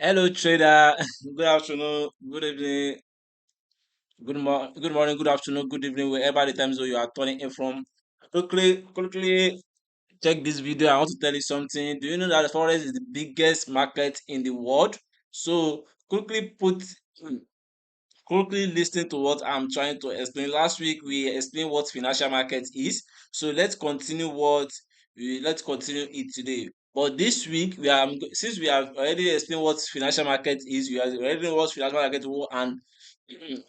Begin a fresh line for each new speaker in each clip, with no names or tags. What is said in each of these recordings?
Hello, trader. Good afternoon, good evening, good morning, good afternoon, good evening, wherever the time zone you are turning in from. Quickly check this video. I want to tell you something. Do you know that Forex is the biggest market in the world? So quickly listen to what I'm trying to explain. Last week we explained what financial market is. So let's continue it today. But this week since we have already explained what financial market is, we have already know what financial market is and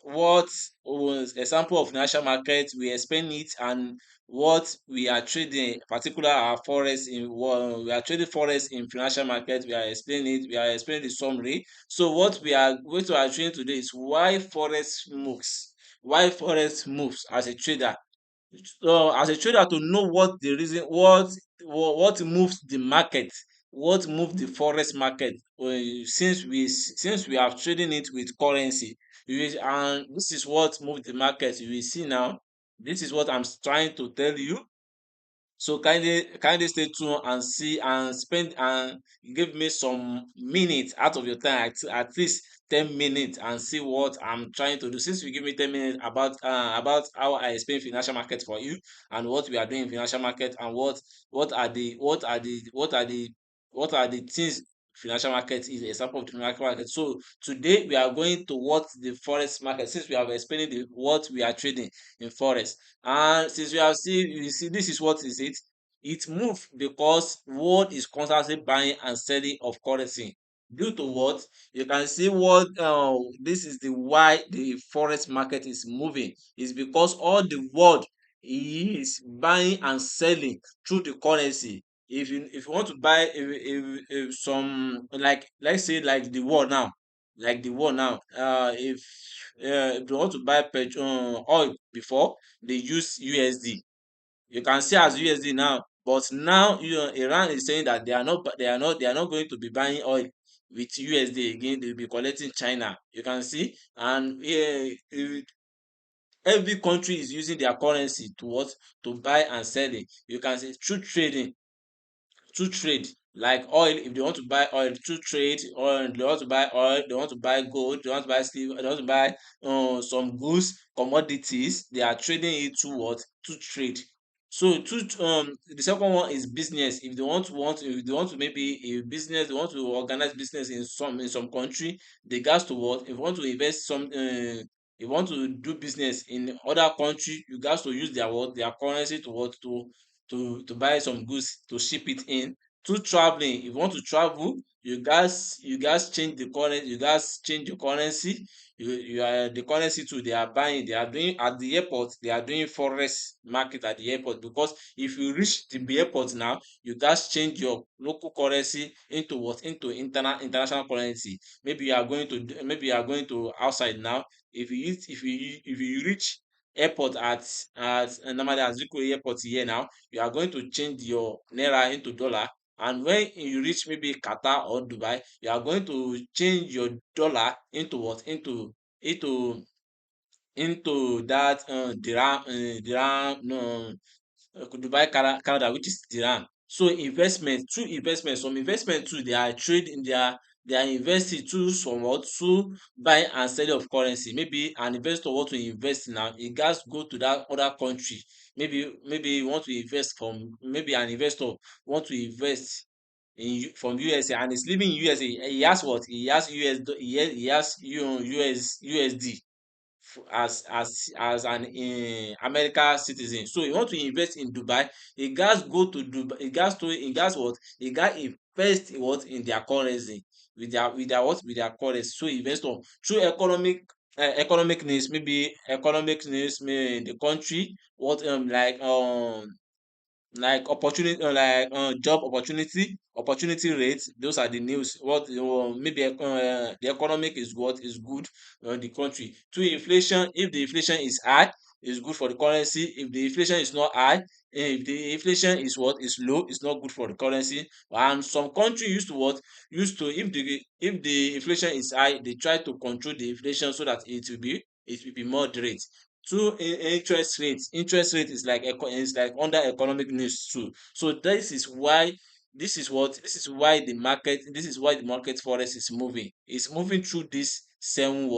what was example of financial market, we explain it and what we are trading, particular our forex we are trading forex in financial market. We are explaining it, we are explaining the summary. So what we are doing today is why forex moves as a trader. So as a trader, to know what the reason what moves the market, what moves the forex market, since we are trading it with currency, and this is what moves the market. You will see now. This is what I'm trying to tell you. So kindly stay tuned and see and spend and give me some minutes out of your time, at least 10 minutes, and see what I'm trying to do. Since you give me 10 minutes about how I explain financial market for you and what we are doing in financial market and what are the things financial market is example of the financial market. So today we are going to what the forex market, since we have explained what we are trading in forex. And since we have seen, you see, this is what is it. It moves because world is constantly buying and selling of currency. Due to what? You can see what this is the why the forex market is moving. Is because all the world is buying and selling through the currency. If you want to buy if some, like, let's say, if you want to buy oil before, they use USD. You can see as USD now, but now Iran is saying that they are not going to be buying oil with USD again. They'll be collecting China. You can see, and every country is using their currency to buy and sell it. You can see through trading, through trade, like oil. If they want to buy oil through trade, or they want to buy oil, they want to buy gold, they want to buy silver, they want to buy some goods, commodities, they are trading it through what? Through trade. So the second one is business. If they want to maybe a business, they want to organize business in some country, they gas to what? If you want to invest if you want to do business in other country, you gas to use their currency to what? To buy some goods, to ship it in. Through traveling, if you want to travel, you guys change the currency, you are the currency too. They are buying, they are doing at the airport, they are doing forex market at the airport, because if you reach the airport now, you guys change your local currency into what? Into international currency. Maybe you are going to outside now. If you reach airport at normally at Zikwe airport here now, you are going to change your naira into dollar. And when you reach maybe Qatar or Dubai, you are going to change your dollar into what? Into that dirham, no, Dubai Canada, which is dirham. So some investment too, they are trading, they are investing too somewhat to buy and sell of currency. Maybe an investor want to invest now, he gats go to that other country. Maybe you want to invest from, maybe an investor want to invest from USA, and he's living in USA. He has what? He has US USD as an America citizen. So you want to invest in Dubai, you gats go to Dubai, you gats what? You gats invest in what? In their currency, with their what? With their currency. So investor through economic needs, maybe economic needs, maybe the country, what like opportunity, job opportunity rate. Those are the news. What maybe the economic is what is good the country. To inflation, if the inflation is high, it's good for the currency. If the inflation is not high, if the inflation is what is low, it's not good for the currency. And some country used to what? Used to, if the inflation is high, they try to control the inflation so that it will be moderate. Two interest rate is like under economic news too. So this is why this is why the market forex is moving. It's moving through these seven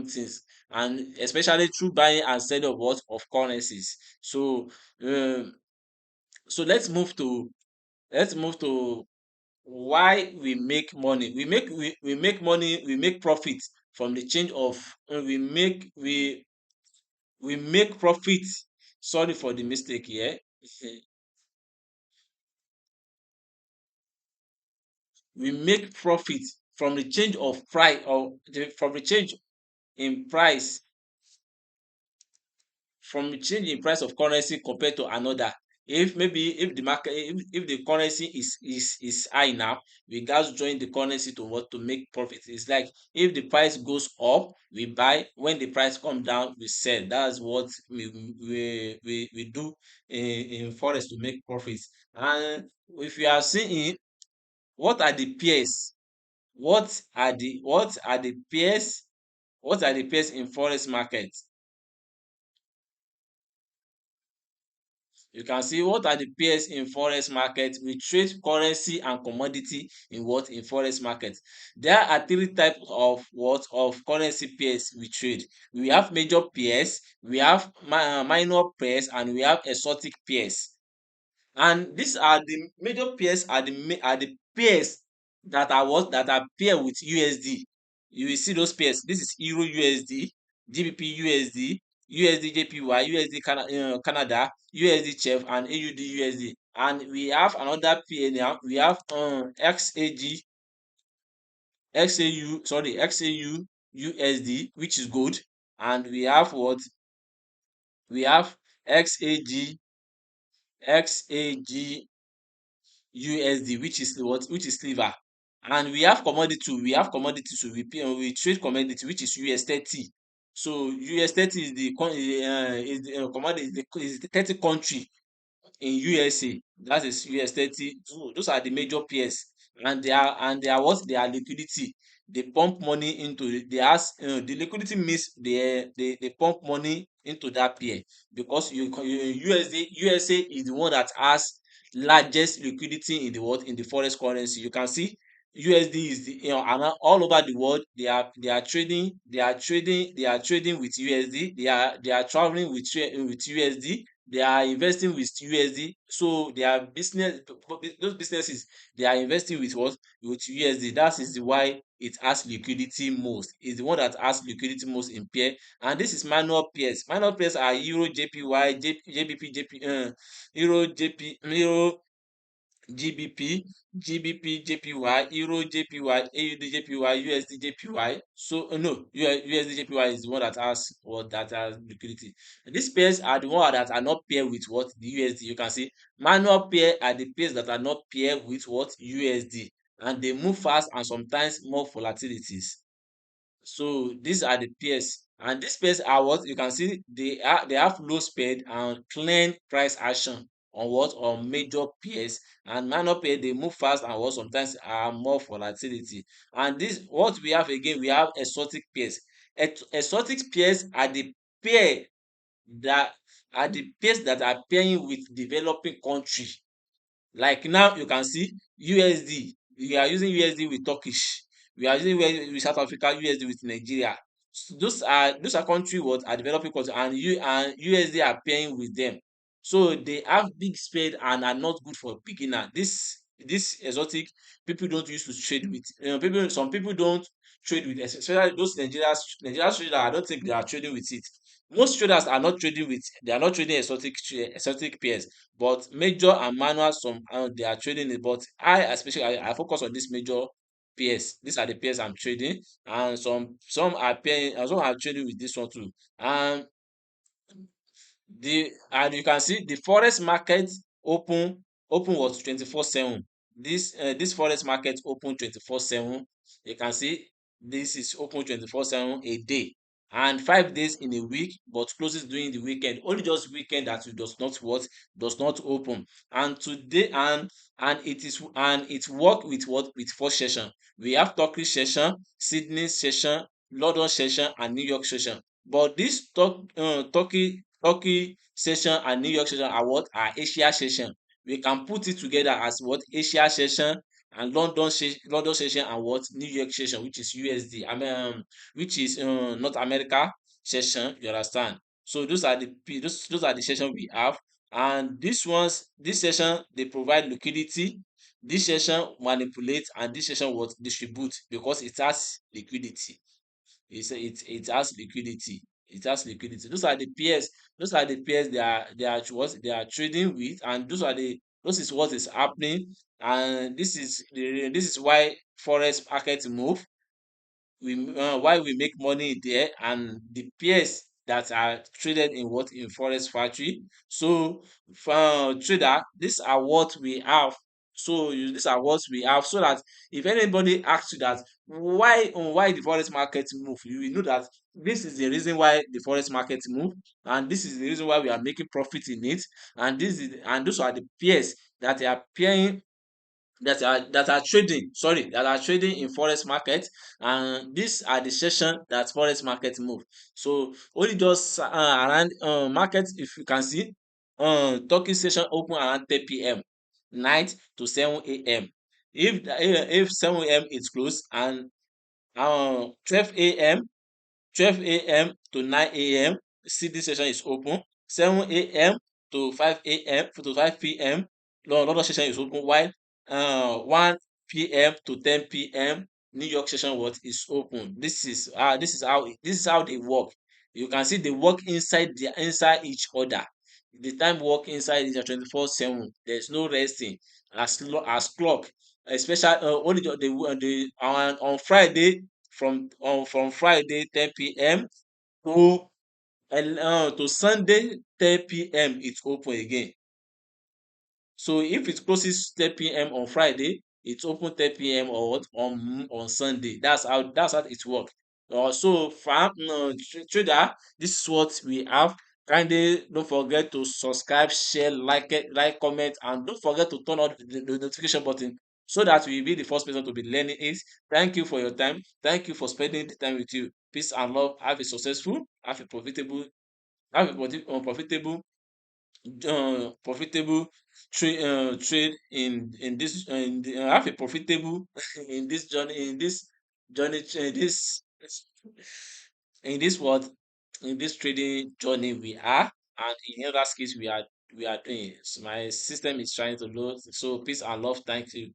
things, and especially through buying and selling of what of currencies. So um so let's move to why we make money. We make money, we make profit from the change of we make profit. Sorry for the mistake here. We make profit from the change of price, from the change in price, from the change in price of currency compared to another. If maybe if the market if the currency is high now, we gats join the currency to what to make profit. It's like if the price goes up, we buy. When the price come down, we sell. That's what we do in forex to make profits. And if you are seeing, what are the peers? What are the peers in forex market? You can see what are the peers in forex market. We trade currency and commodity in what in forex market. There are three types of what of currency pairs we trade. We have major pairs, we have minor pairs, and we have exotic pairs. And these are the major pairs, are the pairs that are what that are pair with USD. You will see those pairs. This is Euro USD, GBP USD, USD JPY, USD Canada, USD CHF, and AUD USD. And we have another pair now. We have XAU USD, which is good. And we have what we have XAG USD, which is what which is silver. And we have commodity too. We have commodity too. We trade commodity, which is US 30. So US 30 is the commodity, is the 30 country in USA. That is US 30. So those are the major pairs, and they are what they are liquidity. They pump money into the liquidity means they pump money into that pair, because USA is the one that has largest liquidity in the world in the forex currency. You can see USD is the and all over the world they are trading with USD. They are traveling with with USD. They are investing with USD. So their business, those businesses, they are investing with what with USD. That is why it has liquidity most. It's the one that has liquidity most in pair. And this is manual pairs. Manual pairs are Euro JPY, JBP, Euro JP, Euro GBP, GBP JPY, Euro JPY, AUD JPY, USD JPY. So no, USD JPY is the one that has liquidity. These pairs are the ones that are not paired with what the USD. You can see manual pair are the pairs that are not paired with what USD, and they move fast and sometimes more volatilities. So these are the pairs, and these pairs are what you can see they have low speed and clean price action on what on major pairs. And minor pair they move fast and what sometimes are more volatility. And this what we have again, we have exotic pairs. Exotic pairs are the pair that that are pairing with developing country. Like now you can see USD, we are using USD with Turkish, we are using USD with South Africa, USD with Nigeria. Those are country what are developing country, and USD are paying with them. So they have big spread and are not good for beginner. This exotic people don't use to trade with. People, some people don't trade with, especially those Nigerian traders. I don't think they are trading with it. Most traders are not trading with, they are not trading exotic pairs, but major and manual some they are trading it. But I especially I focus on this major pairs. These are the pairs I'm trading, and some are paying and some are trading with this one too. And you can see the forex market open was 24/7. This forex market open 24/7. You can see this is open 24/7 a day, and 5 days in a week, but closes during the weekend. Only just weekend that it does not open. And today it work with what with 4 session. We have Turkish session, Sydney session, London session, and New York session. But this Turkey session and New York session are what are Asia session. we can put it together as what Asia session and London session and what New York session, which is USD. I mean, which is North America session. You understand? So those are the session we have, and this session they provide liquidity. This session manipulate, and this session what distribute because it has liquidity. It has liquidity. It has liquidity. Those are the pairs. Those are the pairs they are what they are trading with, and those is what is happening. And this is why forex market move. Why we make money there, and the pairs that are traded in what in forex factory. So for trader, these are what we have. So these are what we have, so that if anybody asks you that why the forex market move, you will know that this is the reason why the forex market move, and this is the reason why we are making profit in it, and those are the pairs that are pairing, that are trading, sorry, that are trading in forex market, and these are the session that forex market move. So only just around market, if you can see, talking session open around 10 p.m. night to 7 a.m. If 7 a.m. is closed, and 12 a.m. 12 a.m. to 9 a.m. CD session is open. 7 a.m. to 5 p.m. London session is open, while 1 p.m. to 10 p.m. New York session what is open. This is how they work. You can see they work inside each other. The time work inside is 24/7. There's no resting as clock. Especially only on Friday, from Friday 10 p.m. to to Sunday 10 p.m. it's open again. So if it closes 10 p.m. on Friday, it's open 10 p.m. or what on Sunday. That's how it works. So farm trader, this is what we have. Kindly don't forget to subscribe, share, like, comment, and don't forget to turn on the notification button so that we will be the first person to be learning it. Thank you for your time. Thank you for spending the time with you. Peace and love. Have a successful, have a profitable trade in this have a profitable in this journey in this what in this trading journey we are, and in other skills we are doing. So my system is trying to load. So peace and love. Thank you.